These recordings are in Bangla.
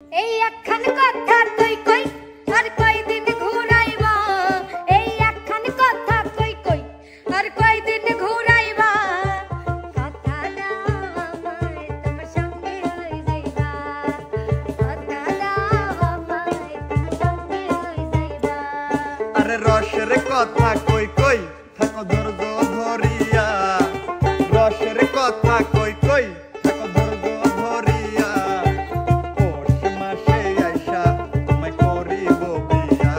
এই একখান কথা কই কই আর কয়দিন ঘুরাইবা, এই একখান কথা কই কই আর কয়দিন ঘুরাইবা, কথা দাও আমায় তোমার সঙ্গে লই যাইবা, কথা দাও আমায় তোমার সঙ্গে লই যাইবা। আরে রসের কথা কই কই থাকো ধৈর্য ধরিয়া, রসের কথা কই কই থাকো ধৈর্য ধরিয়া, পৌষ মাসে আইসা তোমায় করিব বিয়া,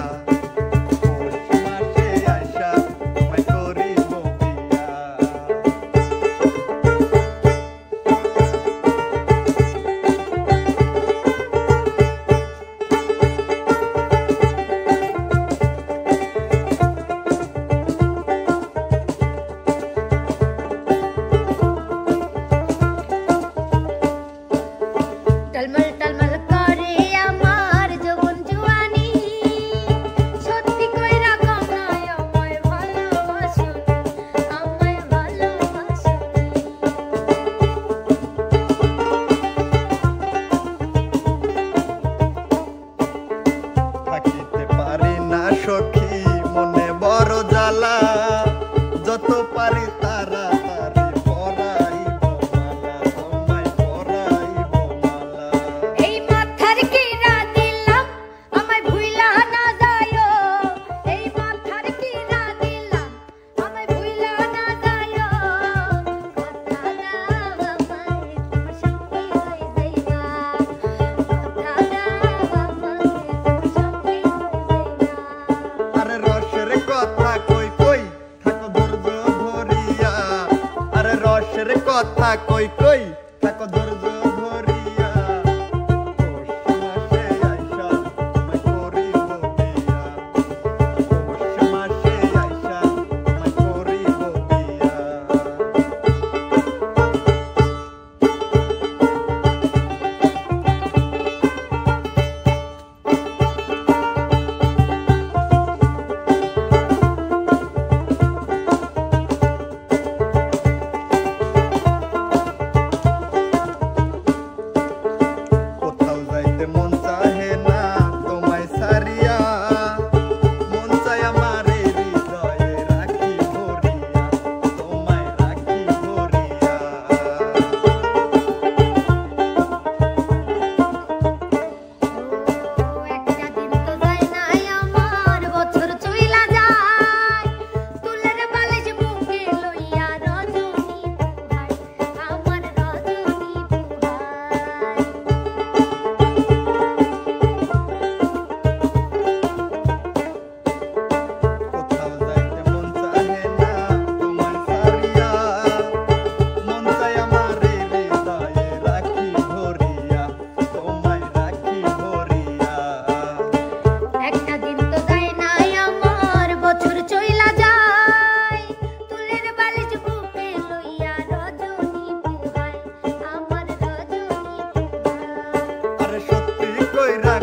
পৌষ মাসে আইসা তোমায় করিব বিয়া। টলমল টলমল করে আমার যৌবন জুয়ানি, সত্যি কইরা কনায় আমায় ভালোবাসুনি, আমায় ভালোবাসুনি। থাকিতে পারি না সখী মনে বড় জ্বালা, যত পারি তাড়াতাড়ি পরাইব মালা, তোমায় পরাইব মালা। এই মাথার কিরা দিলাম আমায় ভুইলা না যায়ো, এই মাথার কিরা দিলাম আমায় ভুইলা না যায়ো, কথা দাও আমায় তোমার সঙ্গে লই যাইবা, কথা দাও আমায় তোমার সঙ্গে লই যাইবা। আরে রসের কথা কই কই থাকো ধৈর্য ধরিয়া, আরে রসের কথা কই কই থাকো ধৈর্য ধরিয়া, পৌষ মাসে আইসা তোমায় করিব বিয়া, পৌষ মাসে আইসা তোমায় করিব বিয়া। কোথাও যাইতে মন চাহে না তোমায় সারিয়া, মন চায় আমার এই হৃদয়ে রাখি ভরিয়া, তোমায় রাখি ভরিয়া। একটা দিন তো যায় নাই আমার, বছর চইলা যায়, তুলের বালিশ বুকে লইয়া রজনী পুহাই, আমার রজনী পুহাই। কোথাও যাইতে মন চাহে না তোমায় সারিয়া, মন চায় আমার এই হৃদয়ে রাখি ভরিয়া, তোমায় রাখি ভরিয়া। একটা দিন তো যায় নাই আমার, বছর চইলা যায়, তুলের বালিশ বুকে লইয়া রজনী পুহাই, আমার রজনী পুহাই। আরে সত্যি কইরা